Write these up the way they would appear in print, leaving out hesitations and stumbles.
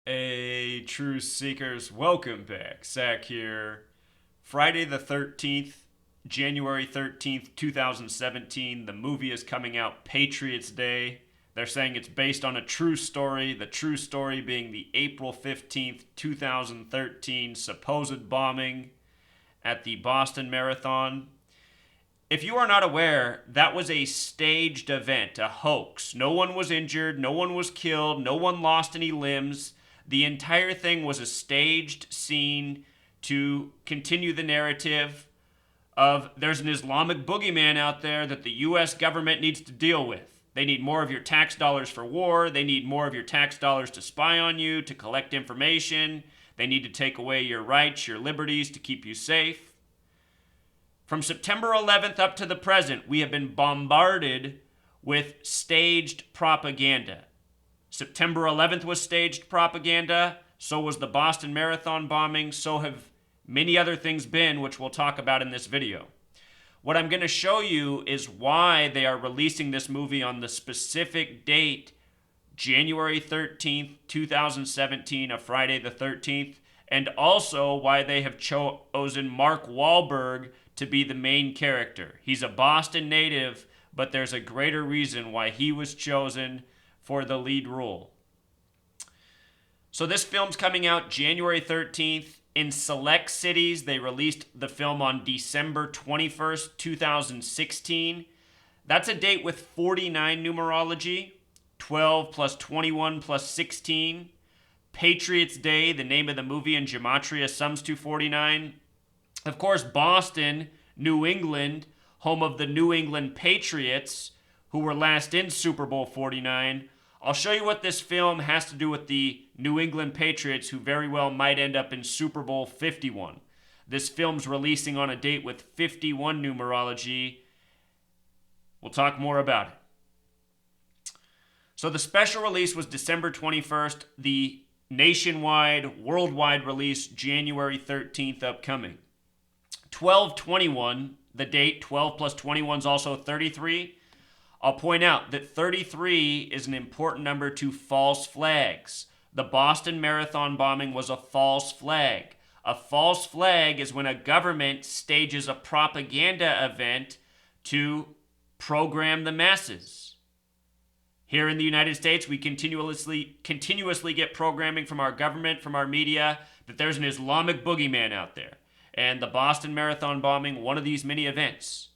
Hey, Truth Seekers, welcome back. Zach here. Friday the 13th, January 13th, 2017. The movie is coming out Patriots Day. They're saying it's based on a true story, the true story being the April 15th, 2013 supposed bombing at the Boston Marathon. If you are not aware, that was a staged event, a hoax. No one was injured, no one was killed, no one lost any limbs. The entire thing was a staged scene to continue the narrative of there's an Islamic boogeyman out there that the US government needs to deal with. They need more of your tax dollars for war. They need more of your tax dollars to spy on you, to collect information. They need to take away your rights, your liberties to keep you safe. From September 11th up to the present, we have been bombarded with staged propaganda. September 11th was staged propaganda, so was the Boston Marathon bombing, so have many other things been, which we'll talk about in this video. What I'm going to show you is why they are releasing this movie on the specific date, January 13th, 2017, a Friday the 13th, and also why they have chosen Mark Wahlberg to be the main character. He's a Boston native, but there's a greater reason why he was chosen for the lead role. So this film's coming out January 13th. In select cities, they released the film on December 21st, 2016. That's a date with 49 numerology, 12 plus 21 plus 16. Patriots Day, the name of the movie in Gematria, sums to 49. Of course, Boston, New England, home of the New England Patriots, who were last in Super Bowl 49. I'll show you what this film has to do with the New England Patriots, who very well might end up in Super Bowl 51. This film's releasing on a date with 51 numerology. We'll talk more about it. So the special release was December 21st. The nationwide, worldwide release, January 13th, upcoming. 12/21, the date, 12 plus 21 is also 33. I'll point out that 33 is an important number to false flags. The Boston Marathon bombing was a false flag. A false flag is when a government stages a propaganda event to program the masses. Here in the United States, we continuously get programming from our government, from our media, that there's an Islamic boogeyman out there. And the Boston Marathon bombing, one of these many events.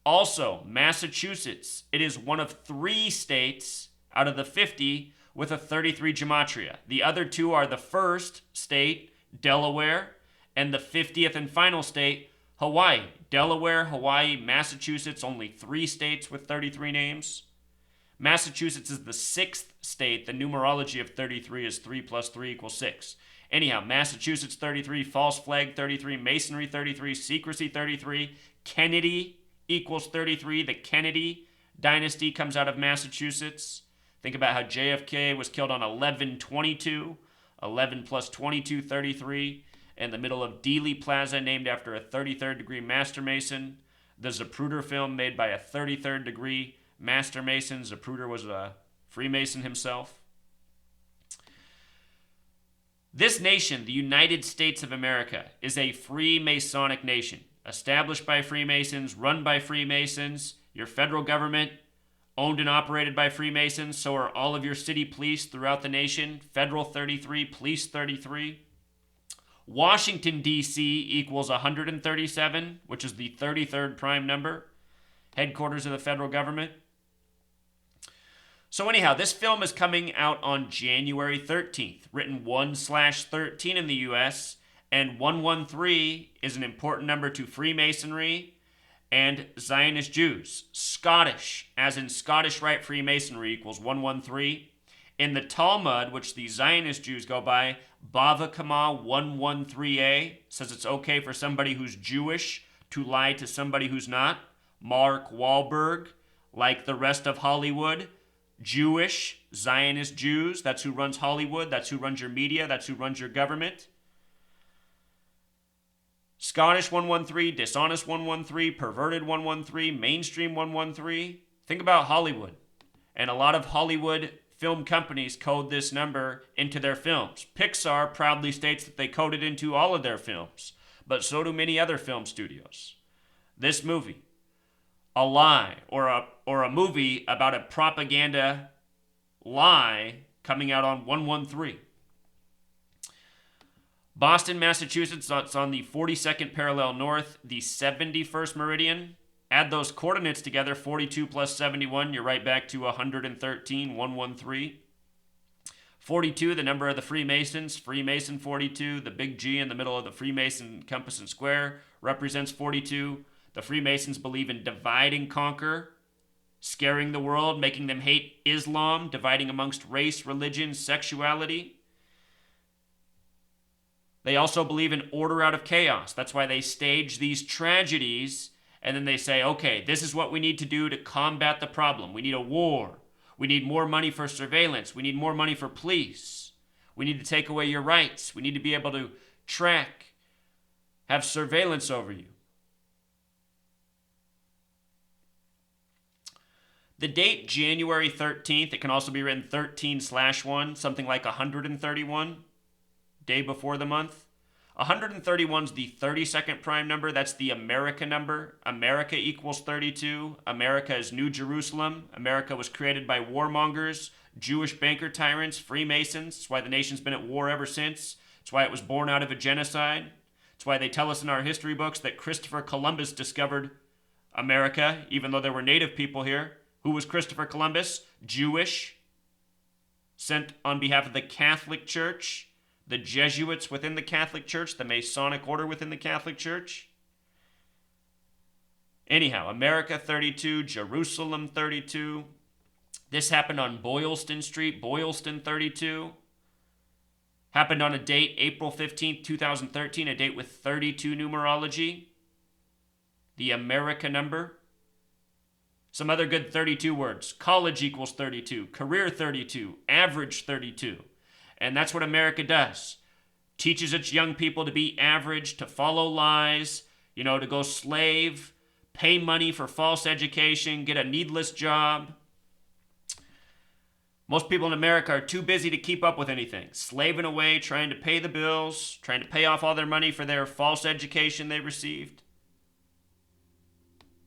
Also, Massachusetts, it is one of 3 states out of the 50 with a 33 gematria. The other 2 are the first state, Delaware, and the 50th and final state, Hawaii. Delaware, Hawaii, Massachusetts, only 3 states with 33 names. Massachusetts is the 6th state. The numerology of 33 is 3 plus 3 equals 6. Anyhow, Massachusetts 33, false flag 33, masonry 33, secrecy 33, Kennedy equals 33. The Kennedy dynasty comes out of Massachusetts. Think about how JFK was killed on 11/22, 11 plus 22, 33, in the middle of Dealey Plaza, named after a 33rd degree master mason. The Zapruder film made by a 33rd degree master mason. Zapruder was a Freemason himself. This nation, the United States of America, is a Freemasonic nation, established by Freemasons, run by Freemasons. Your federal government, owned and operated by Freemasons, so are all of your city police throughout the nation. Federal 33, police 33. Washington, D.C. equals 137, which is the 33rd prime number, headquarters of the federal government. So anyhow, this film is coming out on January 13th, written 1/13 in the U.S., and 113 is an important number to Freemasonry and Zionist Jews. Scottish, as in Scottish Rite Freemasonry, equals 113. In the Talmud, which the Zionist Jews go by, Bava Kama 113a says it's okay for somebody who's Jewish to lie to somebody who's not. Mark Wahlberg, like the rest of Hollywood, Jewish, Zionist Jews, that's who runs Hollywood, that's who runs your media, that's who runs your government. Scottish 113, dishonest 113, perverted 113, mainstream 113. Think about Hollywood. And a lot of Hollywood film companies code this number into their films. Pixar proudly states that they code it into all of their films, but so do many other film studios. This movie, a lie, or a movie about a propaganda lie coming out on 113. Boston, Massachusetts, it's on the 42nd parallel north, the 71st meridian. Add those coordinates together, 42 plus 71, you're right back to 113, 113. 42, the number of the Freemasons, Freemason 42. The big G in the middle of the Freemason compass and square represents 42. The Freemasons believe in divide and conquer, scaring the world, making them hate Islam, dividing amongst race, religion, sexuality. They also believe in order out of chaos. That's why they stage these tragedies, and then they say, okay, this is what we need to do to combat the problem. We need a war. We need more money for surveillance. We need more money for police. We need to take away your rights. We need to be able to track, have surveillance over you. The date, January 13th, it can also be written 13/1, something like 131, day before the month. 131 is the 32nd prime number. That's the America number. America equals 32. America is New Jerusalem. America was created by warmongers, Jewish banker tyrants, Freemasons. That's why the nation's been at war ever since. That's why it was born out of a genocide. That's why they tell us in our history books that Christopher Columbus discovered America, even though there were native people here. Who was Christopher Columbus? Jewish, sent on behalf of the Catholic Church, the Jesuits within the Catholic Church, the Masonic order within the Catholic Church. Anyhow, America 32, Jerusalem 32. This happened on Boylston Street, Boylston 32. Happened on a date, April 15th, 2013, a date with 32 numerology. The America number. Some other good 32 words. College equals 32. Career 32. Average 32. And that's what America does. Teaches its young people to be average, to follow lies, to go slave, pay money for false education, get a needless job. Most people in America are too busy to keep up with anything. Slaving away, trying to pay the bills, trying to pay off all their money for their false education they received.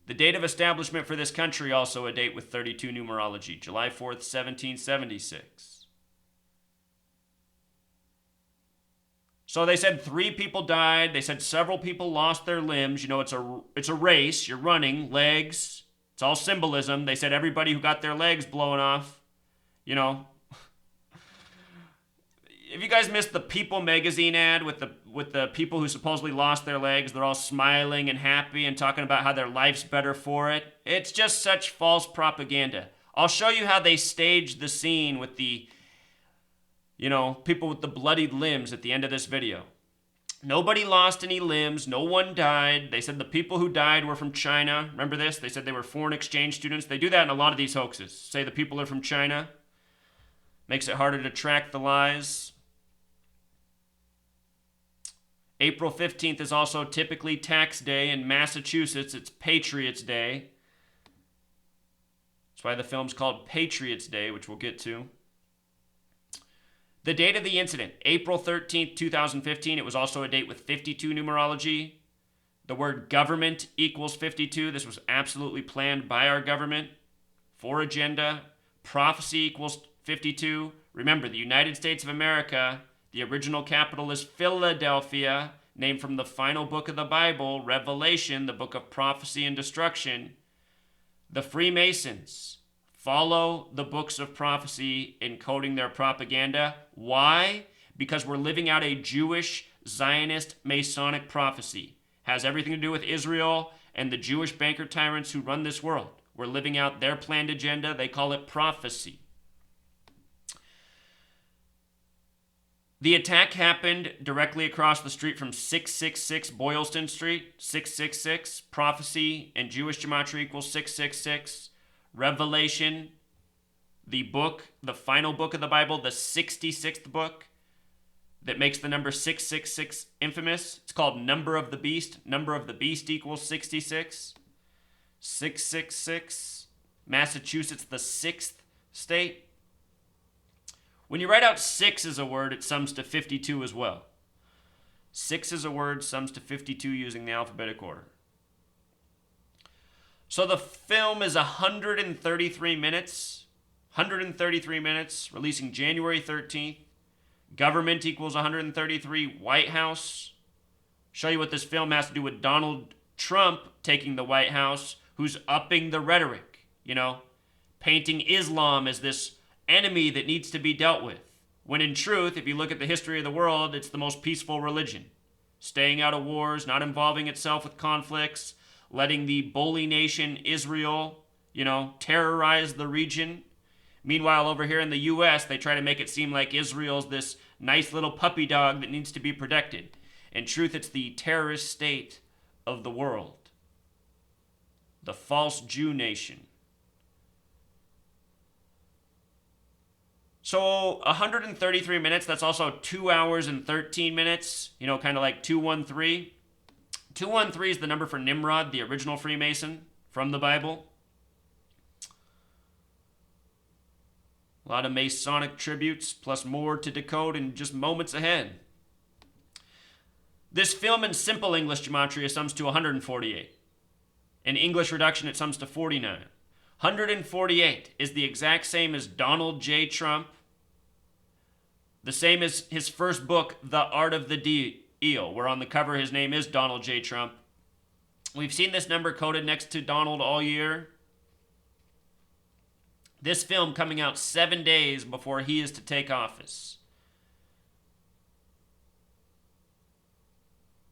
The date of establishment for this country, also a date with 32 numerology, July 4th, 1776. So they said 3 people died. They said several people lost their limbs. It's a race. You're running, legs. It's all symbolism. They said everybody who got their legs blown off, If you guys missed the People magazine ad with the people who supposedly lost their legs, they're all smiling and happy and talking about how their life's better for it. It's just such false propaganda. I'll show you how they staged the scene with the, people with the bloodied limbs at the end of this video. Nobody lost any limbs. No one died. They said the people who died were from China. Remember this? They said they were foreign exchange students. They do that in a lot of these hoaxes. Say the people are from China. Makes it harder to track the lies. April 15th is also typically tax day. In Massachusetts, it's Patriots Day. That's why the film's called Patriots Day, which we'll get to. The date of the incident, April 13th, 2015. It was also a date with 52 numerology. The word government equals 52. This was absolutely planned by our government for agenda. Prophecy equals 52. Remember, the United States of America, the original capital is Philadelphia, named from the final book of the Bible, Revelation, the book of prophecy and destruction. The Freemasons follow the books of prophecy encoding their propaganda. Why? Because we're living out a Jewish, Zionist, Masonic prophecy. Has everything to do with Israel and the Jewish banker tyrants who run this world. We're living out their planned agenda. They call it prophecy. The attack happened directly across the street from 666 Boylston Street. 666, prophecy and Jewish gematria equals 666. Revelation, the book, the final book of the Bible, the 66th book that makes the number 666 infamous. It's called Number of the Beast. Number of the Beast equals 66. 666. Massachusetts, the 6th state. When you write out 6 as a word, it sums to 52 as well. 6 as a word sums to 52 using the alphabetic order. So the film is 133 minutes. 133 minutes, releasing January 13th. Government equals 133. White House. Show you what this film has to do with Donald Trump taking the White House, who's upping the rhetoric, painting Islam as this enemy that needs to be dealt with. When in truth, if you look at the history of the world, it's the most peaceful religion. Staying out of wars, not involving itself with conflicts, letting the bully nation Israel, terrorize the region. Meanwhile, over here in the U.S., they try to make it seem like Israel's this nice little puppy dog that needs to be protected. In truth, it's the terrorist state of the world. The false Jew nation. So 133 minutes, that's also 2 hours and 13 minutes, kind of like 213. 213 is the number for Nimrod, the original Freemason from the Bible. A lot of Masonic tributes, plus more to decode in just moments ahead. This film in simple English gematria sums to 148. In English reduction, it sums to 49. 148 is the exact same as Donald J. Trump, the same as his first book, The Art of the Deal, where on the cover his name is Donald J. Trump. We've seen this number coded next to Donald all year. This film coming out 7 days before he is to take office.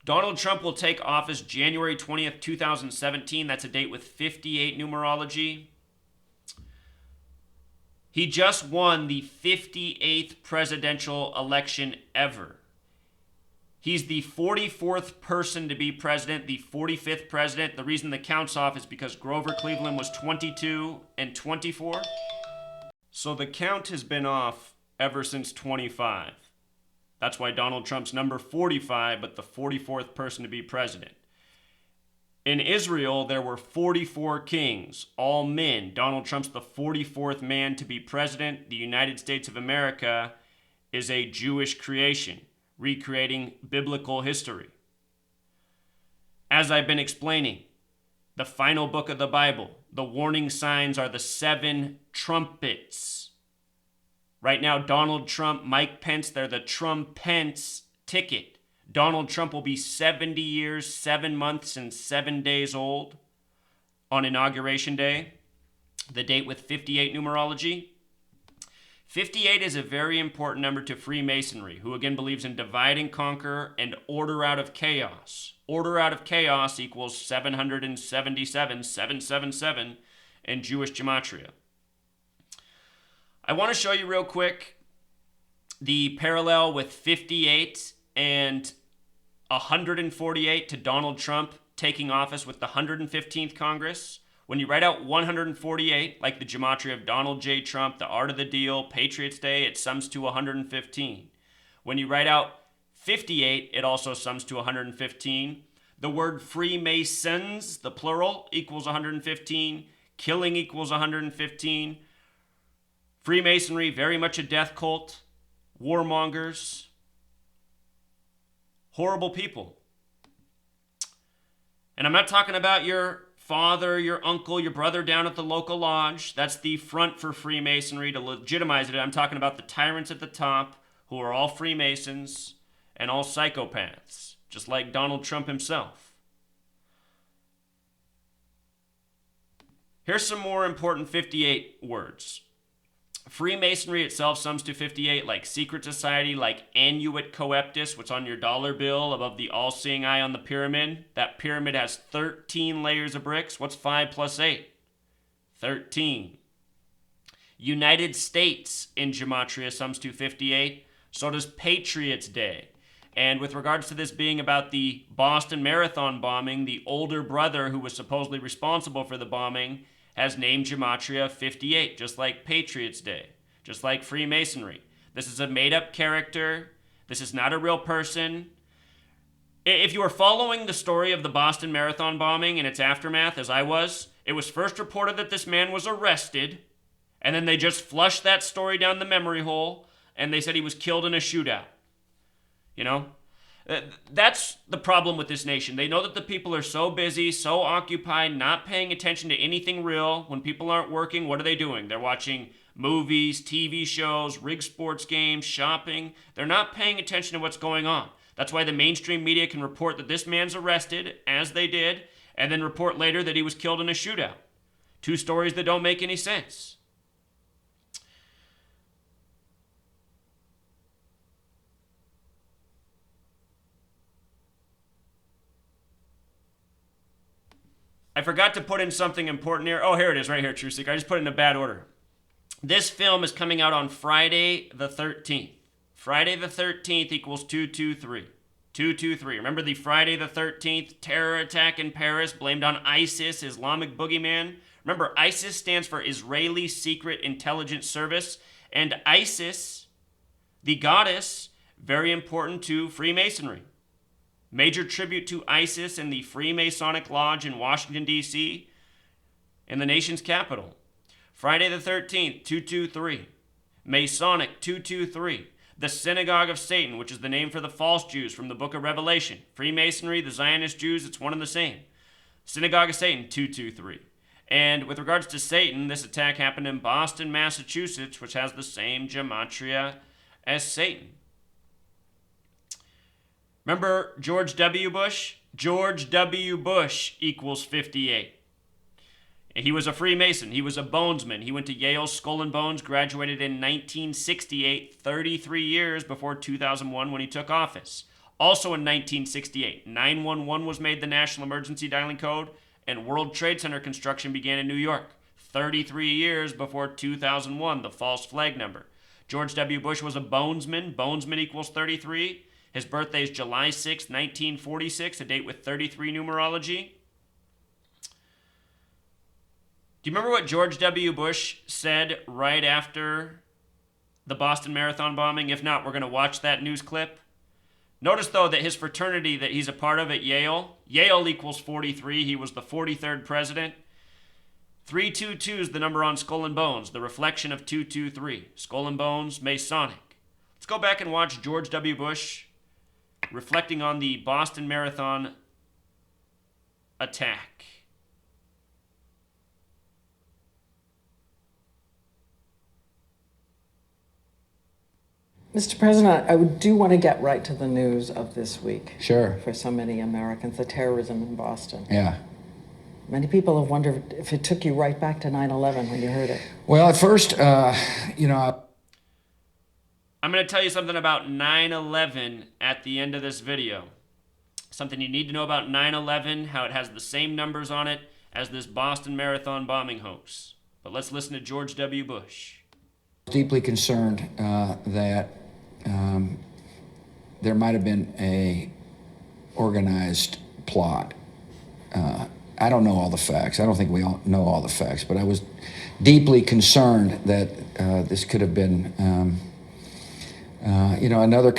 Donald Trump will take office January 20th, 2017. That's a date with 58 numerology. He just won the 58th presidential election ever. He's the 44th person to be president, the 45th president. The reason the count's off is because Grover Cleveland was 22 and 24. So the count has been off ever since 25. That's why Donald Trump's number 45, but the 44th person to be president. In Israel, there were 44 kings, all men. Donald Trump's the 44th man to be president. The United States of America is a Jewish creation, recreating biblical history. As I've been explaining, the final book of the Bible, the warning signs are the 7 trumpets. Right now, Donald Trump, Mike Pence, they're the Trump-Pence ticket. Donald Trump will be 70 years, 7 months, and 7 days old on Inauguration Day, the date with 58 numerology. 58 is a very important number to Freemasonry, who again believes in divide and conquer and order out of chaos. Order out of chaos equals 777, 777 in Jewish gematria. I want to show you real quick the parallel with 58 and 148 to Donald Trump taking office with the 115th Congress. When you write out 148, like the gematria of Donald J. Trump, The Art of the Deal, Patriots Day, it sums to 115. When you write out 58, it also sums to 115. The word Freemasons, the plural, equals 115. Killing equals 115. Freemasonry, very much a death cult. Warmongers. Horrible people. And I'm not talking about your father, your uncle, your brother down at the local lodge. That's the front for Freemasonry to legitimize it. I'm talking about the tyrants at the top who are all Freemasons and all psychopaths, just like Donald Trump himself. Here's some more important 58 words. Freemasonry itself sums to 58, like secret society, like annuit coeptus, what's on your dollar bill above the all-seeing eye on the pyramid. That pyramid has 13 layers of bricks. What's 5 plus 8? 13. United States in gematria sums to 58. So does Patriots Day. And with regards to this being about the Boston Marathon bombing, the older brother who was supposedly responsible for the bombing has named gematria 58, just like Patriots Day, just like Freemasonry. This is a made-up character. This is not a real person. If you were following the story of the Boston Marathon bombing and its aftermath, as I was, it was first reported that this man was arrested, and then they just flushed that story down the memory hole, and they said he was killed in a shootout. You know? That's the problem with this nation. They know that the people are so busy, so occupied, not paying attention to anything real. When people aren't working, what are they doing? They're watching movies, TV shows, rigged sports games, shopping. They're not paying attention to what's going on. That's why the mainstream media can report that this man's arrested, as they did, and then report later that he was killed in a shootout. Two stories that don't make any sense. I forgot to put in something important here. Oh, here it is, right here, True Seeker. I just put it in a bad order. This film is coming out on Friday the 13th. Friday the 13th equals 223. 223. Remember the Friday the 13th terror attack in Paris blamed on ISIS, Islamic boogeyman? Remember, ISIS stands for Israeli Secret Intelligence Service, and ISIS, the goddess, very important to Freemasonry. Major tribute to ISIS in the Freemasonic Lodge in Washington, D.C., in the nation's capital. Friday the 13th, 223. Masonic, 223. The Synagogue of Satan, which is the name for the false Jews from the book of Revelation. Freemasonry, the Zionist Jews, it's one and the same. Synagogue of Satan, 223. And with regards to Satan, this attack happened in Boston, Massachusetts, which has the same gematria as Satan. Remember George W. Bush? George W. Bush equals 58. He was a Freemason. He was a bonesman. He went to Yale Skull and Bones, graduated in 1968, 33 years before 2001 when he took office. Also in 1968, 911 was made the national emergency dialing code, and World Trade Center construction began in New York, 33 years before 2001, the false flag number. George W. Bush was a bonesman. Bonesman equals 33. His birthday is July 6, 1946, a date with 33 numerology. Do you remember what George W. Bush said right after the Boston Marathon bombing? If not, we're going to watch that news clip. Notice, though, that his fraternity that he's a part of at Yale equals 43. He was the 43rd president. 322 is the number on Skull and Bones, the reflection of 223. Skull and Bones, Masonic. Let's go back and watch George W. Bush reflecting on the Boston Marathon attack. Mr. President, I do want to get right to the news of this week. Sure. For so many Americans, the terrorism in Boston. Yeah. Many people have wondered if it took you right back to 9/11 when you heard it. Well, at first, I'm going to tell you something about 9/11 at the end of this video. Something you need to know about 9/11, how it has the same numbers on it as this Boston Marathon bombing hoax. But let's listen to George W. Bush. Deeply concerned that there might have been a organized plot. I don't know all the facts. I don't think we all know all the facts, but I was deeply concerned that this could have been, another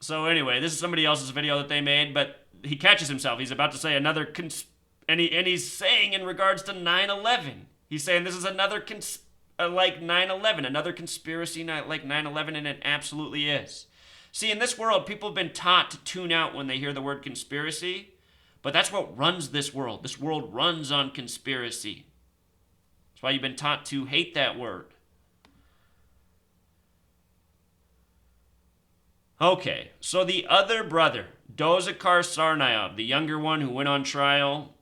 So anyway, this is somebody else's video that they made, but he catches himself. He's about to say another and he's saying in regards to 9/11. He's saying this is another like 9/11, another conspiracy like 9/11, and it absolutely is. See, in this world, people have been taught to tune out when they hear the word conspiracy, but that's what runs this world. This world runs on conspiracy. That's why you've been taught to hate that word. Okay, so the other brother, Dozakar Tsarnaev, the younger one who went on trial,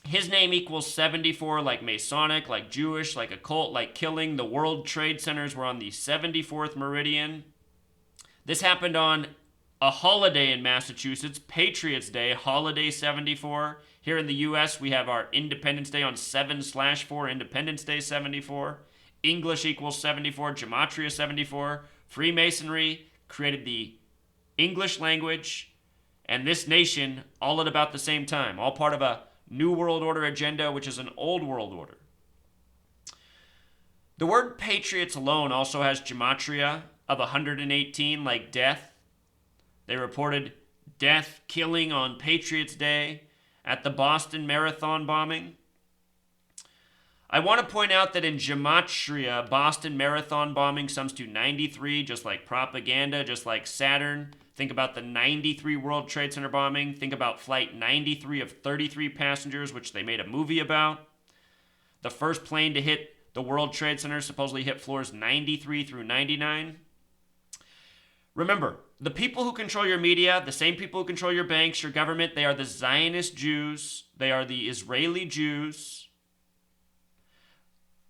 his name equals 74, like Masonic, like Jewish, like occult, like killing. The World Trade Centers were on the 74th meridian. This happened on a holiday in Massachusetts, Patriots Day, holiday 74. Here in the U.S., we have our Independence Day on 7/4, Independence Day 74. English equals 74, Gematria 74. Freemasonry created the English language and this nation all at about the same time, all part of a New World Order agenda, which is an old world order. The word patriots alone also has gematria of 118, like death. They reported death, killing on Patriots Day at the Boston Marathon bombing. I want to point out that in Gematria, Boston Marathon bombing sums to 93, just like propaganda, just like Saturn. Think about the 93 World Trade Center bombing. Think about Flight 93 of 33 passengers, which they made a movie about. The first plane to hit the World Trade Center supposedly hit floors 93 through 99. Remember, the people who control your media, the same people who control your banks, your government, they are the Zionist Jews. They are the Israeli Jews.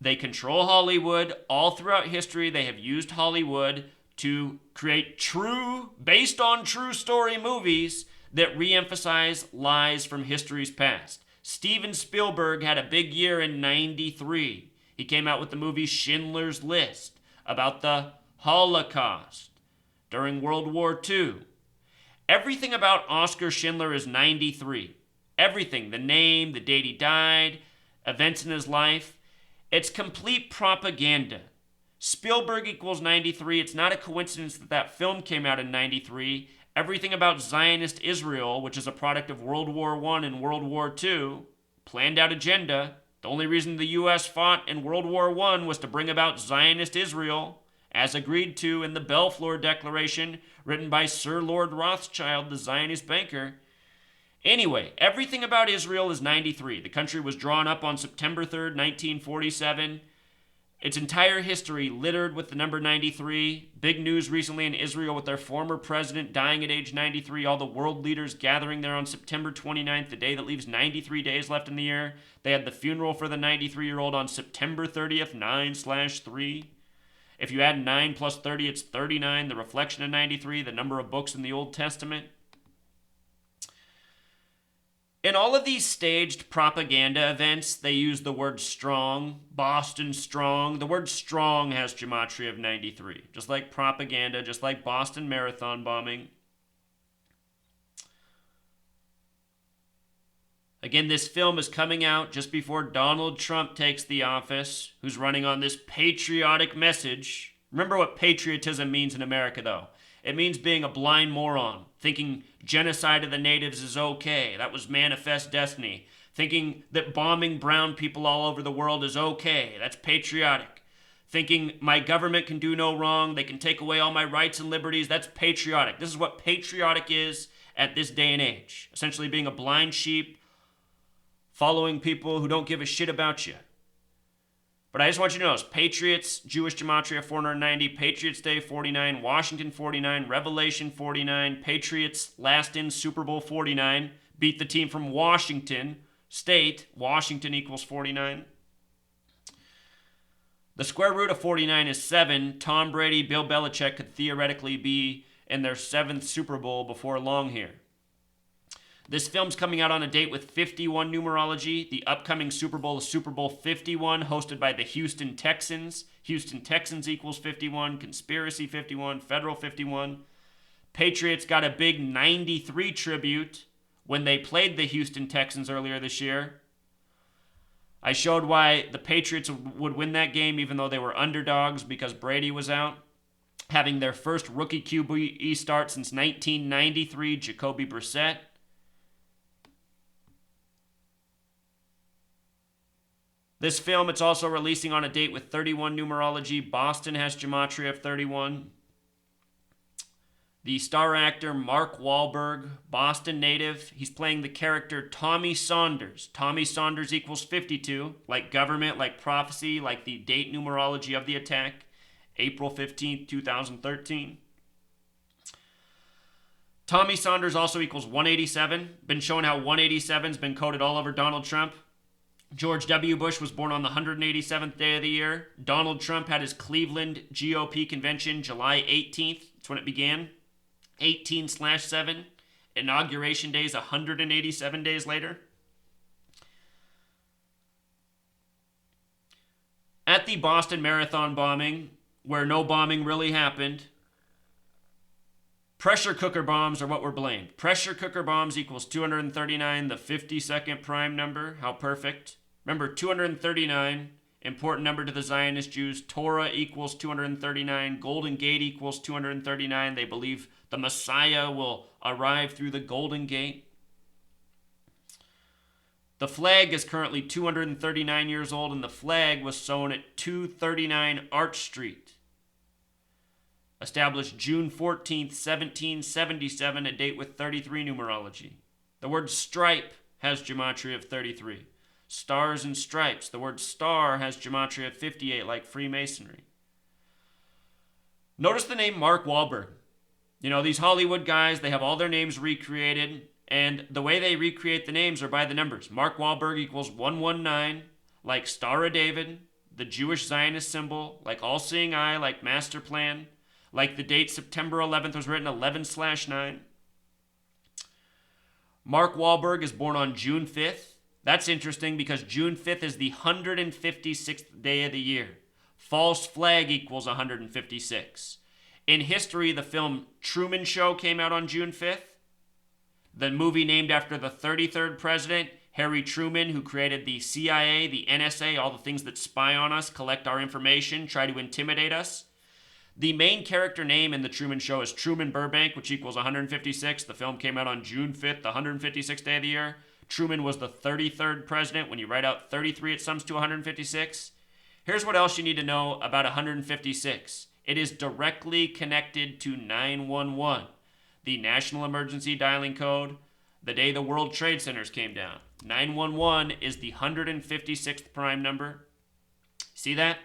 They control Hollywood. All throughout history, they have used Hollywood to create based on true story movies that re-emphasize lies from history's past. Steven Spielberg had a big year in 93. He came out with the movie Schindler's List about the Holocaust during World War II. Everything about Oskar Schindler is 93. Everything, the name, the date he died, events in his life. It's complete propaganda. Spielberg equals 93. It's not a coincidence that that film came out in 93. Everything about Zionist Israel, which is a product of World War I and World War II, planned out agenda. The only reason the U.S. fought in World War I was to bring about Zionist Israel, as agreed to in the Balfour Declaration, written by Sir Lord Rothschild, the Zionist banker. Anyway, everything about Israel is 93. The country was drawn up on September 3rd, 1947. Its entire history littered with the number 93. Big news recently in Israel with their former president dying at age 93. All the world leaders gathering there on September 29th, the day that leaves 93 days left in the year. They had the funeral for the 93-year-old on September 30th, 9/3. If you add 9 plus 30, it's 39. The reflection of 93, the number of books in the Old Testament. In all of these staged propaganda events, they use the word strong, Boston strong. The word strong has gematria of 93, just like propaganda, just like Boston Marathon bombing. Again, this film is coming out just before Donald Trump takes the office, who's running on this patriotic message. Remember what patriotism means in America, though. It means being a blind moron, thinking genocide of the natives is okay. That was manifest destiny. Thinking that bombing brown people all over the world is okay. That's patriotic. Thinking my government can do no wrong. They can take away all my rights and liberties. That's patriotic. This is what patriotic is at this day and age. Essentially being a blind sheep, following people who don't give a shit about you. But I just want you to notice, Patriots, Jewish gematria 490, Patriots Day 49, Washington 49, Revelation 49, Patriots last in Super Bowl 49, beat the team from Washington State, Washington equals 49. The square root of 49 is 7. Tom Brady, Bill Belichick could theoretically be in their 7th Super Bowl before long here. This film's coming out on a date with 51 numerology. The upcoming Super Bowl is Super Bowl 51, hosted by the Houston Texans. Houston Texans equals 51, Conspiracy 51, Federal 51. Patriots got a big 93 tribute when they played the Houston Texans earlier this year. I showed why the Patriots would win that game even though they were underdogs because Brady was out. Having their first rookie QB start since 1993, Jacoby Brissett. This film, it's also releasing on a date with 31 numerology. Boston has gematria of 31. The star actor Mark Wahlberg, Boston native, he's playing the character Tommy Saunders. Tommy Saunders equals 52, like government, like prophecy, like the date numerology of the attack, April 15th, 2013. Tommy Saunders also equals 187. Been showing how 187's been coded all over Donald Trump. George W. Bush was born on the 187th day of the year. Donald Trump had his Cleveland GOP convention July 18th. That's when it began. 18/7. Inauguration day is 187 days later. At the Boston Marathon bombing, where no bombing really happened, pressure cooker bombs are what were blamed. Pressure cooker bombs equals 239, the 52nd prime number. How perfect. Remember, 239 important number to the Zionist Jews. Torah equals 239. Golden Gate equals 239. They believe the Messiah will arrive through the Golden Gate. The flag is currently 239 years old, and the flag was sewn at 239 Arch Street. Established June 14th, 1777, a date with 33 numerology. The word stripe has gematria of 33. Stars and stripes. The word star has gematria of 58, like Freemasonry. Notice the name Mark Wahlberg. You know, these Hollywood guys, they have all their names recreated, and the way they recreate the names are by the numbers. Mark Wahlberg equals 119, like Star of David, the Jewish Zionist symbol, like All-Seeing Eye, like Master Plan, like the date September 11th was written 11/9. Mark Wahlberg is born on June 5th. That's interesting because June 5th is the 156th day of the year. False flag equals 156. In history, the film Truman Show came out on June 5th. The movie named after the 33rd president, Harry Truman, who created the CIA, the NSA, all the things that spy on us, collect our information, try to intimidate us. The main character name in the Truman Show is Truman Burbank, which equals 156. The film came out on June 5th, the 156th day of the year. Truman was the 33rd president. When you write out 33, it sums to 156. Here's what else you need to know about 156. It is directly connected to 911, the National Emergency Dialing Code, the day the World Trade Centers came down. 911 is the 156th prime number. See that?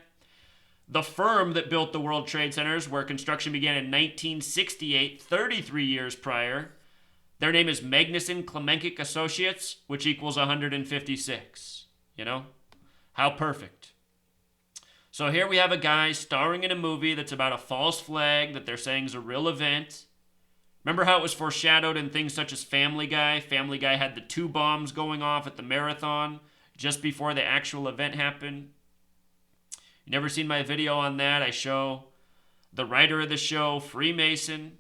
The firm that built the World Trade Centers, where construction began in 1968, 33 years prior, their name is Magnuson Klemenkic Associates, which equals 156. You know? How perfect. So here we have a guy starring in a movie that's about a false flag that they're saying is a real event. Remember how it was foreshadowed in things such as Family Guy? Family Guy had the 2 bombs going off at the marathon just before the actual event happened. You never seen my video on that? I show the writer of the show, Freemason.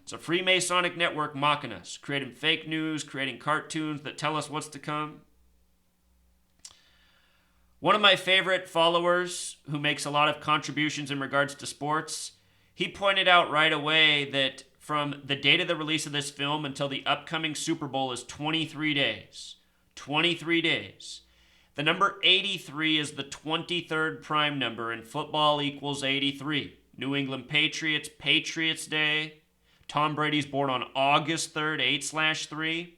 It's a Freemasonic network mocking us, creating fake news, creating cartoons that tell us what's to come. One of my favorite followers who makes a lot of contributions in regards to sports, he pointed out right away that from the date of the release of this film until the upcoming Super Bowl is 23 days. 23 days. The number 83 is the 23rd prime number, and football equals 83. New England Patriots, Patriots Day. Tom Brady's born on August 3rd, 8/3.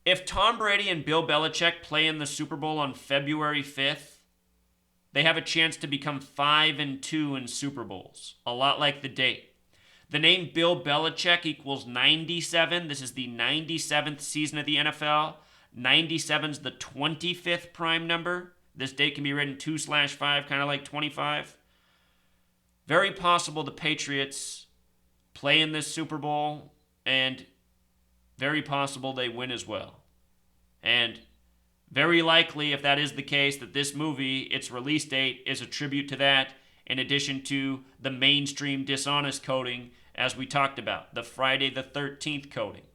If Tom Brady and Bill Belichick play in the Super Bowl on February 5th, they have a chance to become 5-2 in Super Bowls, a lot like the date. The name Bill Belichick equals 97. This is the 97th season of the NFL. 97 is the 25th prime number. This date can be written 2/5, kind of like 25. Very possible the Patriots play in this Super Bowl, and very possible they win as well. And very likely, if that is the case, that this movie, its release date, is a tribute to that, in addition to the mainstream dishonest coding, as we talked about, the Friday the 13th coding.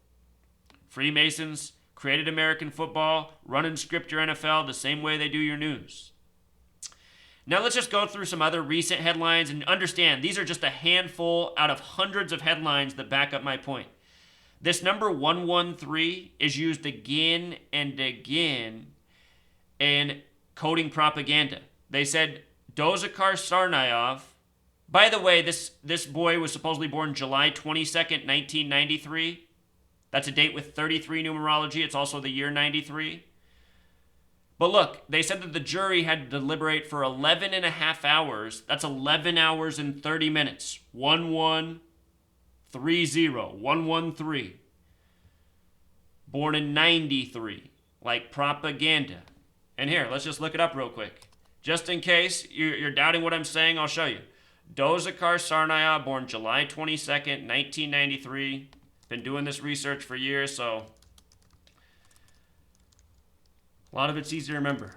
Freemasons created American football, run and script your NFL the same way they do your news. Now let's just go through some other recent headlines and understand these are just a handful out of hundreds of headlines that back up my point. This number 113 is used again and again in coding propaganda. They said Dozakar Sarnayev. By the way, this boy was supposedly born July 22nd, 1993. That's a date with 33 numerology. It's also the year 93. But look, they said that the jury had to deliberate for 11 and a half hours. That's 11 hours and 30 minutes. 1130, 113. Born in 93, like propaganda. And here, let's just look it up real quick. Just in case you're doubting what I'm saying, I'll show you. Dozakar Sarnayev, born July 22nd, 1993. Been doing this research for years, so a lot of it's easy to remember.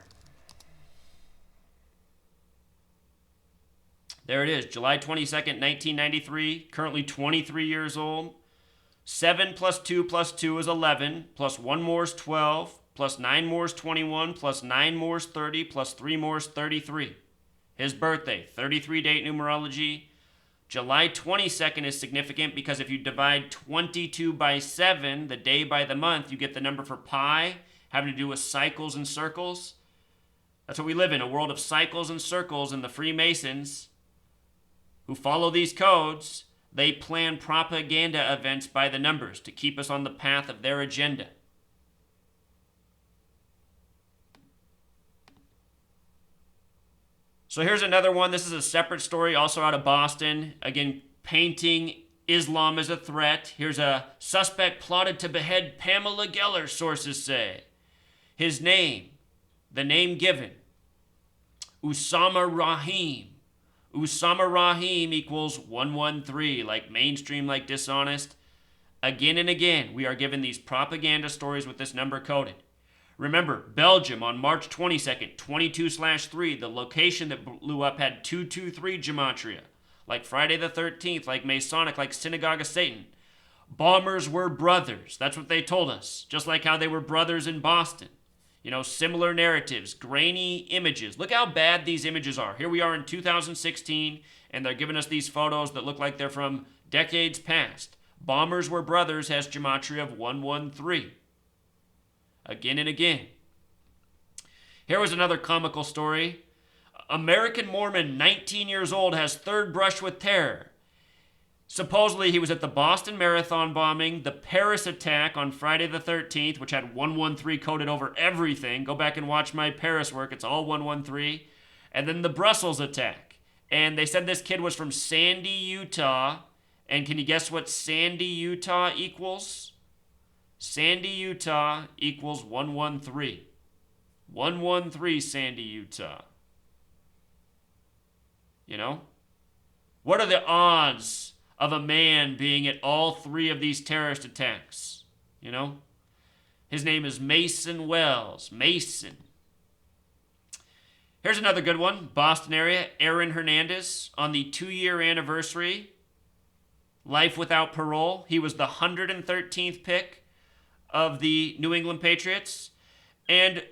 There it is, July 22nd, 1993, currently 23 years old. 7 plus 2 plus 2 is 11, plus 1 more is 12, plus 9 more is 21, plus 9 more is 30, plus 3 more is 33. His birthday, 33 date numerology. July 22nd is significant because if you divide 22 by 7, the day by the month, you get the number for pi, having to do with cycles and circles. That's what we live in, a world of cycles and circles, and the Freemasons, who follow these codes, they plan propaganda events by the numbers to keep us on the path of their agenda. So here's another one. This is a separate story, also out of Boston. Again, painting Islam as a threat. Here's a suspect plotted to behead Pamela Geller, sources say. His name, the name given, Usama Rahim. Usama Rahim equals 113, like mainstream, like dishonest. Again and again, we are given these propaganda stories with this number coded. Remember, Belgium on March 22nd, 22/3, the location that blew up had 223 gematria. Like Friday the 13th, like Masonic, like Synagogue of Satan. Bombers were brothers. That's what they told us. Just like how they were brothers in Boston. You know, similar narratives, grainy images. Look how bad these images are. Here we are in 2016, and they're giving us these photos that look like they're from decades past. Bombers were brothers has gematria of 113. Again and again. Here was another comical story. American Mormon, 19 years old, has third brush with terror. Supposedly, he was at the Boston Marathon bombing, the Paris attack on Friday the 13th, which had 113 coded over everything. Go back and watch my Paris work. It's all 113. And then the Brussels attack. And they said this kid was from Sandy, Utah. And can you guess what Sandy, Utah equals? Sandy, Utah equals 113. 113 Sandy, Utah. You know? What are the odds of a man being at all three of these terrorist attacks? You know? His name is Mason Wells. Mason. Here's another good one. Boston area. Aaron Hernandez on the 2-year anniversary. Life without parole. He was the 113th pick of the New England Patriots. And,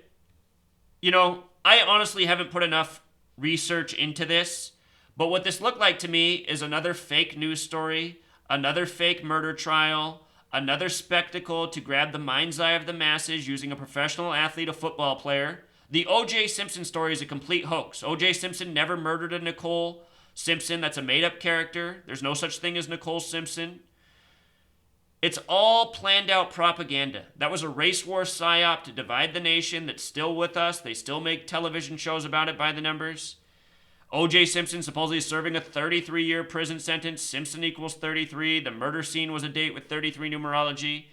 you know, I honestly haven't put enough research into this, but what this looked like to me is another fake news story, another fake murder trial, another spectacle to grab the mind's eye of the masses using a professional athlete, a football player. The O.J. Simpson story is a complete hoax. O.J. Simpson never murdered a Nicole Simpson. That's a made-up character. There's no such thing as Nicole Simpson. It's all planned out propaganda. That was a race war psyop to divide the nation that's still with us. They still make television shows about it by the numbers. O.J. Simpson supposedly serving a 33-year prison sentence. Simpson equals 33. The murder scene was a date with 33 numerology.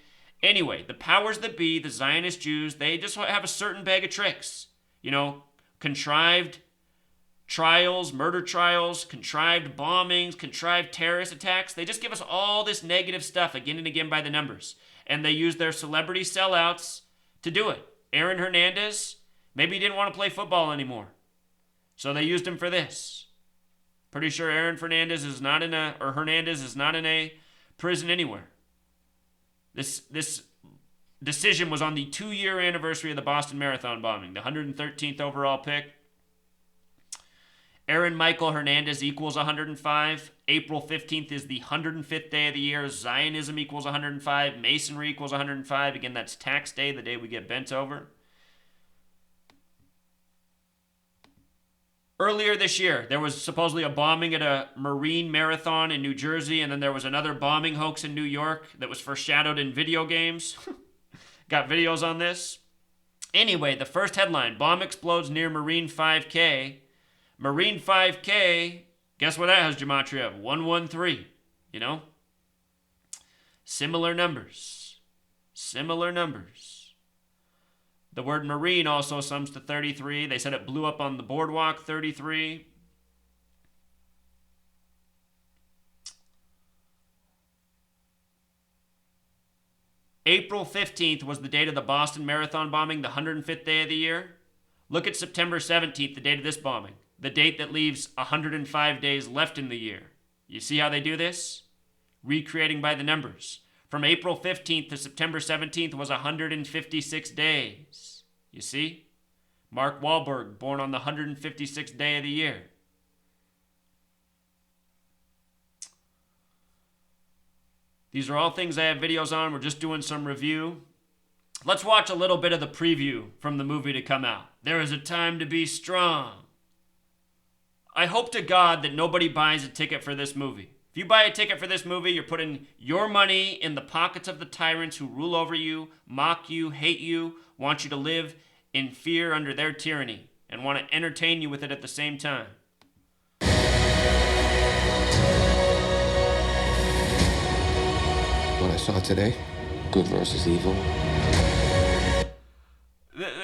Anyway, the powers that be, the Zionist Jews, they just have a certain bag of tricks. You know, contrived trials, murder trials, contrived bombings, contrived terrorist attacks. They just give us all this negative stuff again and again by the numbers. And they use their celebrity sellouts to do it. Aaron Hernandez, maybe he didn't want to play football anymore. So they used him for this. Pretty sure Hernandez is not in a prison anywhere. This decision was on the 2-year anniversary of the Boston Marathon bombing, the 113th overall pick. Aaron Michael Hernandez equals 105. April 15th is the 105th day of the year. Zionism equals 105. Masonry equals 105. Again, that's tax day, the day we get bent over. Earlier this year, there was supposedly a bombing at a Marine marathon in New Jersey, and then there was another bombing hoax in New York that was foreshadowed in video games. Got videos on this. Anyway, the first headline, bomb explodes near Marine 5K. Marine 5K, guess what that has gematria of? 113, you know? Similar numbers. Similar numbers. The word Marine also sums to 33. They said it blew up on the boardwalk, 33. April 15th was the date of the Boston Marathon bombing, the 105th day of the year. Look at September 17th, the date of this bombing. The date that leaves 105 days left in the year. You see how they do this? Recreating by the numbers. from April 15th to September 17th was 156 days. You see? Mark Wahlberg, born on the 156th day of the year. These are all things I have videos on. We're just doing some review. Let's watch a little bit of the preview from the movie to come out. There is a time to be strong. I hope to God that nobody buys a ticket for this movie. If you buy a ticket for this movie, you're putting your money in the pockets of the tyrants who rule over you, mock you, hate you, want you to live in fear under their tyranny, and want to entertain you with it at the same time. What I saw today, good versus evil.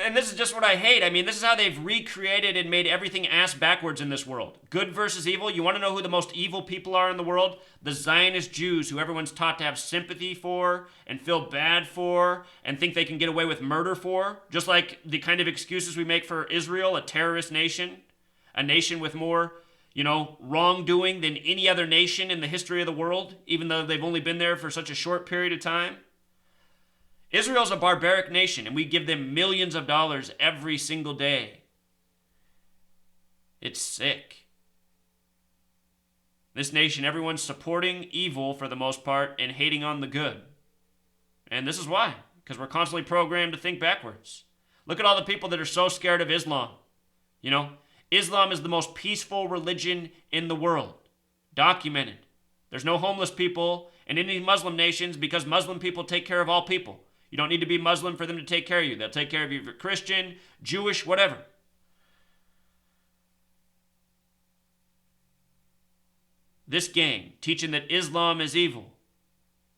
And this is just what I hate. I mean, this is how they've recreated and made everything ass backwards in this world. Good versus evil. You want to know who the most evil people are in the world? The Zionist Jews, who everyone's taught to have sympathy for and feel bad for and think they can get away with murder for. Just like the kind of excuses we make for Israel, a terrorist nation. A nation with more, wrongdoing than any other nation in the history of the world, even though they've only been there for such a short period of time. Israel's a barbaric nation, and we give them millions of dollars every single day. It's sick. This nation, everyone's supporting evil for the most part and hating on the good. And this is why, because we're constantly programmed to think backwards. Look at all the people that are so scared of Islam. Islam is the most peaceful religion in the world. Documented. There's no homeless people in any Muslim nations because Muslim people take care of all people. You don't need to be Muslim for them to take care of you. They'll take care of you if you're Christian, Jewish, whatever. This gang, teaching that Islam is evil,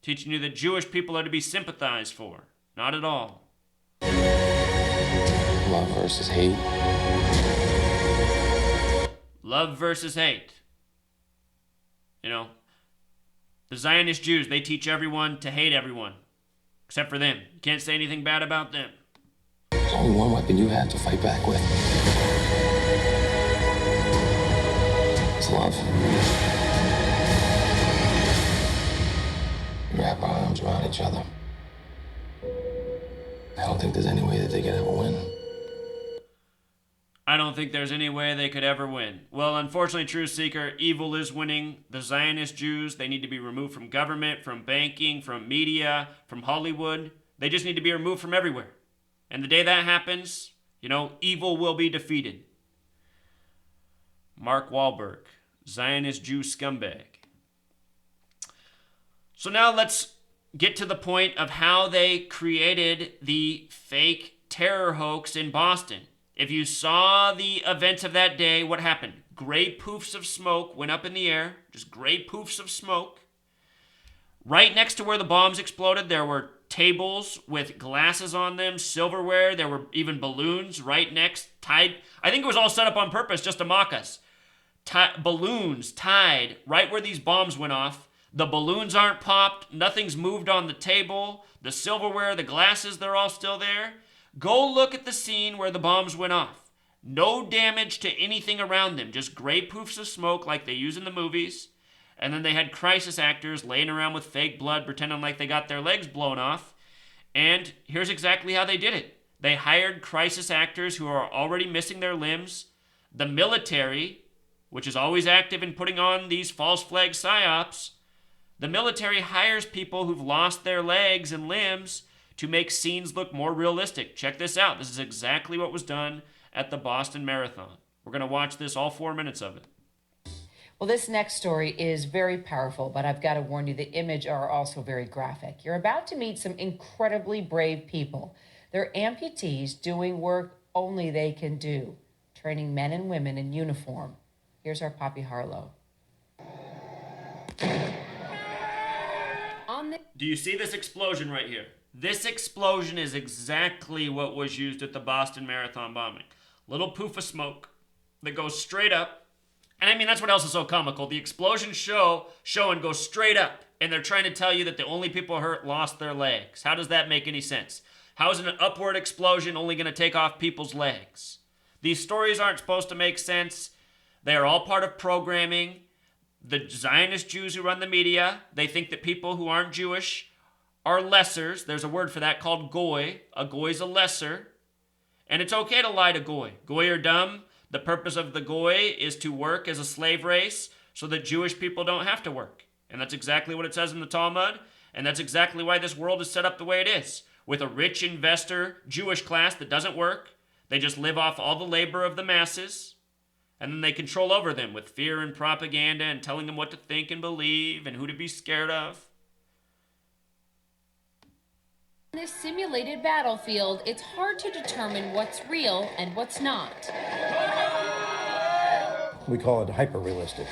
teaching you that Jewish people are to be sympathized for. Not at all. Love versus hate. Love versus hate. The Zionist Jews, they teach everyone to hate everyone. Except for them. You can't say anything bad about them. There's only one weapon you have to fight back with. It's love. We wrap our arms around each other. I don't think there's any way that they can ever win. I don't think there's any way they could ever win. Well, unfortunately, Truth Seeker, evil is winning. The Zionist Jews, they need to be removed from government, from banking, from media, from Hollywood. They just need to be removed from everywhere. And the day that happens, evil will be defeated. Mark Wahlberg, Zionist Jew scumbag. So now let's get to the point of how they created the fake terror hoax in Boston. If you saw the events of that day, what happened? Gray poofs of smoke went up in the air. Just gray poofs of smoke. Right next to where the bombs exploded, there were tables with glasses on them, silverware. There were even balloons right next, tied. I think it was all set up on purpose just to mock us. Balloons tied right where these bombs went off. The balloons aren't popped. Nothing's moved on the table. The silverware, the glasses, they're all still there. Go look at the scene where the bombs went off. No damage to anything around them, just gray poofs of smoke like they use in the movies. And then they had crisis actors laying around with fake blood, pretending like they got their legs blown off. And here's exactly how they did it. They hired crisis actors who are already missing their limbs. The military, which is always active in putting on these false flag psyops, the military hires people who've lost their legs and limbs to make scenes look more realistic. Check this out. This is exactly what was done at the Boston Marathon. We're going to watch this, all 4 minutes of it. Well, this next story is very powerful, but I've got to warn you, the image are also very graphic. You're about to meet some incredibly brave people. They're amputees doing work only they can do, training men and women in uniform. Here's our Poppy Harlow. Do you see this explosion right here? This explosion is exactly what was used at the Boston Marathon bombing. Little poof of smoke that goes straight up. And I mean, that's what else is so comical. The explosion show and goes straight up. And they're trying to tell you that the only people hurt lost their legs. How does that make any sense? How is an upward explosion only going to take off people's legs? These stories aren't supposed to make sense. They are all part of programming. The Zionist Jews who run the media, they think that people who aren't Jewish are lessers. There's a word for that called goy. A goy's a lesser. And it's okay to lie to goy. Goy are dumb. The purpose of the goy is to work as a slave race so that Jewish people don't have to work. And that's exactly what it says in the Talmud. And that's exactly why this world is set up the way it is. With a rich investor Jewish class that doesn't work. They just live off all the labor of the masses. And then they control over them with fear and propaganda and telling them what to think and believe and who to be scared of. In this simulated battlefield, it's hard to determine what's real and what's not. We call it hyper-realistic.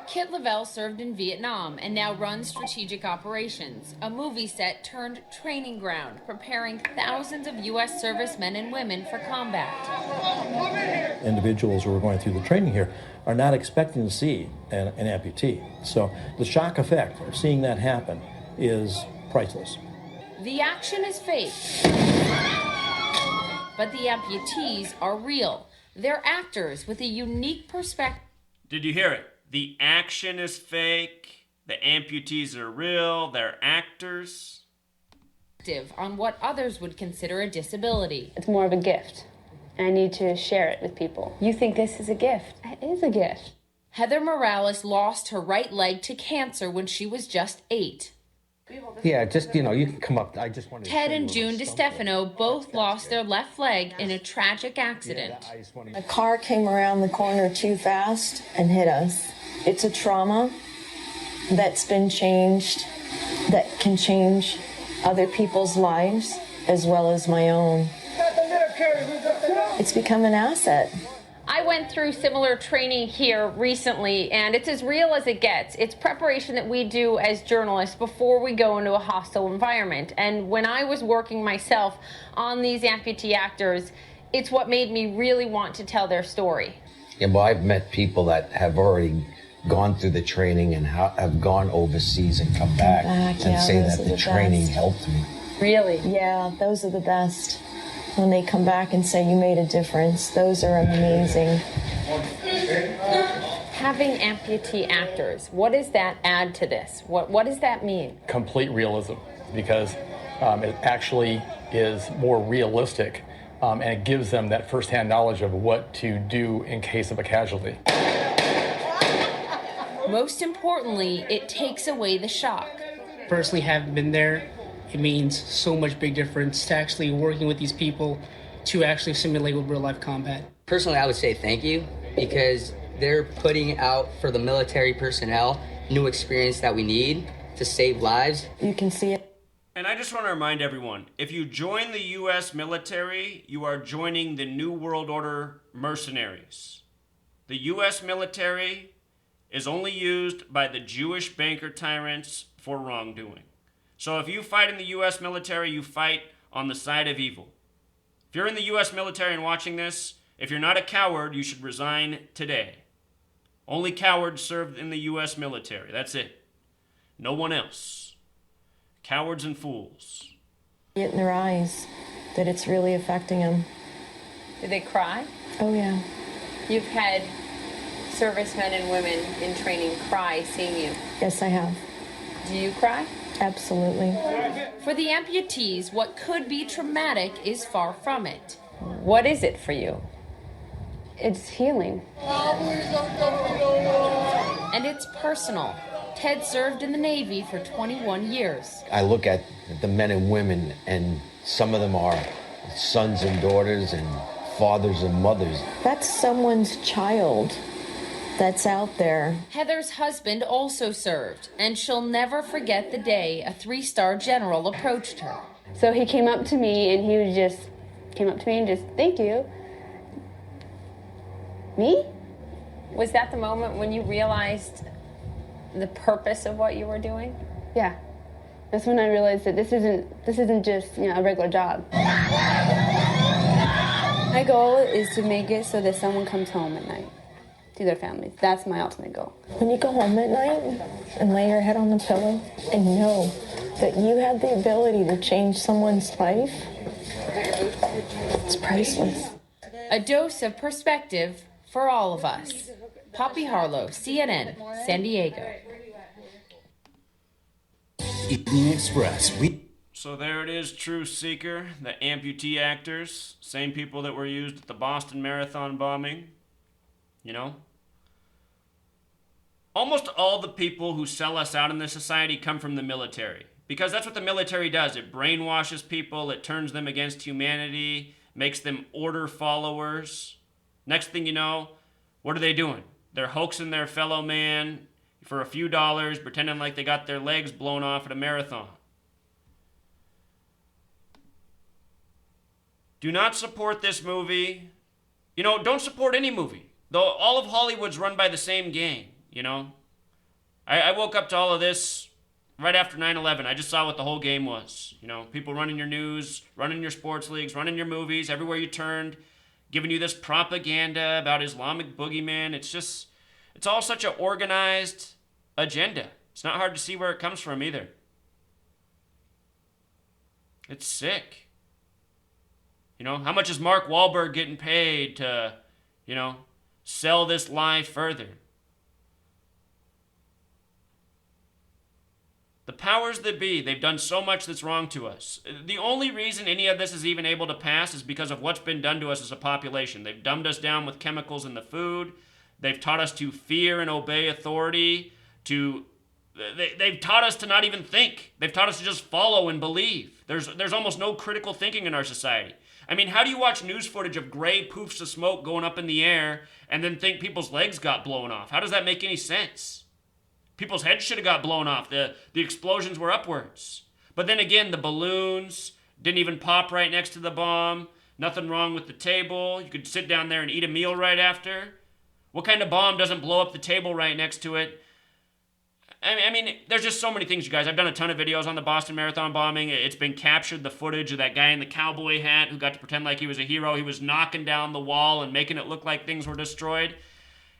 Kit Lavelle served in Vietnam and now runs Strategic Operations, a movie set turned training ground, preparing thousands of U.S. servicemen and women for combat. Individuals who are going through the training here are not expecting to see an amputee. So the shock effect of seeing that happen is priceless. The action is fake, but the amputees are real. They're actors with a unique perspective. Did you hear it? The action is fake. The amputees are real. They're actors. On what others would consider a disability. It's more of a gift, and I need to share it with people. You think this is a gift? It is a gift. Heather Morales lost her right leg to cancer when she was just 8. Yeah, just, you can come up. I just wanted to Ted and June DiStefano both lost their left leg in a tragic accident. A car came around the corner too fast and hit us. It's a trauma that's been changed, that can change other people's lives as well as my own. It's become an asset. I went through similar training here recently, and it's as real as it gets. It's preparation that we do as journalists before we go into a hostile environment. And when I was working myself on these amputee actors, it's what made me really want to tell their story. Yeah, well, I've met people that have already gone through the training and have gone overseas and come back and say that the training helped me. Really? Yeah, those are the best. When they come back and say you made a difference, those are amazing. Having amputee actors, what does that add to this? What does that mean? Complete realism, because it actually is more realistic, and it gives them that firsthand knowledge of what to do in case of a casualty. Most importantly, it takes away the shock. Personally, haven't been there. It means so much big difference to actually working with these people to actually simulate with real-life combat. Personally, I would say thank you, because they're putting out for the military personnel new experience that we need to save lives. You can see it. And I just want to remind everyone, if you join the U.S. military, you are joining the New World Order mercenaries. The U.S. military is only used by the Jewish banker tyrants for wrongdoing. So if you fight in the U.S. military, you fight on the side of evil. If you're in the U.S. military and watching this, if you're not a coward, you should resign today. Only cowards serve in the U.S. military. That's it. No one else. Cowards and fools. It in their eyes that it's really affecting them. Do they cry? Oh, yeah. You've had servicemen and women in training cry seeing you. Yes, I have. Do you cry? Absolutely. For the amputees, what could be traumatic is far from it. What is it for you? It's healing. And it's personal. Ted served in the Navy for 21 years. I look at the men and women, and some of them are sons and daughters and fathers and mothers. That's someone's child that's out there. Heather's husband also served, and she'll never forget the day a 3-star general approached her. So he came up to me and thank you. Me? Was that the moment when you realized the purpose of what you were doing? Yeah. That's when I realized that this isn't just, a regular job. My goal is to make it so that someone comes home at night to their families. That's my ultimate goal. When you go home at night and lay your head on the pillow and know that you have the ability to change someone's life, it's priceless. A dose of perspective for all of us. Poppy Harlow, CNN, San Diego. Evening Express. So there it is, Truth Seeker, the amputee actors, same people that were used at the Boston Marathon bombing, you know? Almost all the people who sell us out in this society come from the military. Because that's what the military does. It brainwashes people, it turns them against humanity, makes them order followers. Next thing you know, what are they doing? They're hoaxing their fellow man for a few dollars, pretending like they got their legs blown off at a marathon. Do not support this movie. You know, don't support any movie. Though all of Hollywood's run by the same gang, you know. I woke up to all of this right after 9/11. I just saw what the whole game was. You know, people running your news, running your sports leagues, running your movies, everywhere you turned, giving you this propaganda about Islamic boogeyman. It's all such an organized agenda. It's not hard to see where it comes from either. It's sick. You know, how much is Mark Wahlberg getting paid to, you know, sell this lie further? The powers that be, they've done so much that's wrong to us. The only reason any of this is even able to pass is because of what's been done to us as a population. They've dumbed us down with chemicals in the food. They've taught us to fear and obey authority. They've taught us to not even think. They've taught us to just follow and believe. There's almost no critical thinking in our society. I mean, how do you watch news footage of gray poofs of smoke going up in the air and then think people's legs got blown off? How does that make any sense? People's heads should have got blown off. The explosions were upwards. But then again, the balloons didn't even pop right next to the bomb. Nothing wrong with the table. You could sit down there and eat a meal right after. What kind of bomb doesn't blow up the table right next to it? I mean, there's just so many things, you guys. I've done a ton of videos on the Boston Marathon bombing. It's been captured, the footage of that guy in the cowboy hat who got to pretend like he was a hero. He was knocking down the wall and making it look like things were destroyed.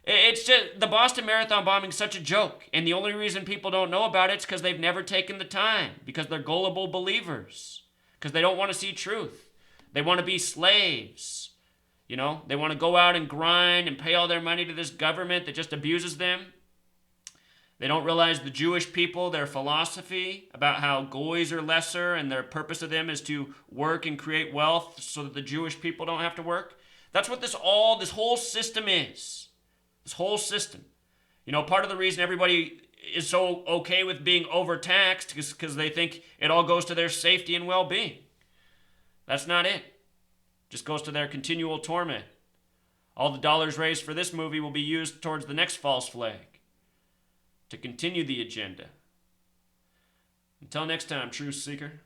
It's just, the Boston Marathon bombing is such a joke. And the only reason people don't know about it is because they've never taken the time. Because they're gullible believers. Because they don't want to see truth. They want to be slaves. You know, they want to go out and grind and pay all their money to this government that just abuses them. They don't realize the Jewish people, their philosophy about how goys are lesser and their purpose of them is to work and create wealth so that the Jewish people don't have to work. That's what this whole system is. This whole system. You know, part of the reason everybody is so okay with being overtaxed is because they think it all goes to their safety and well-being. That's not it. It just goes to their continual torment. All the dollars raised for this movie will be used towards the next false flag to continue the agenda. Until next time, Truth Seeker.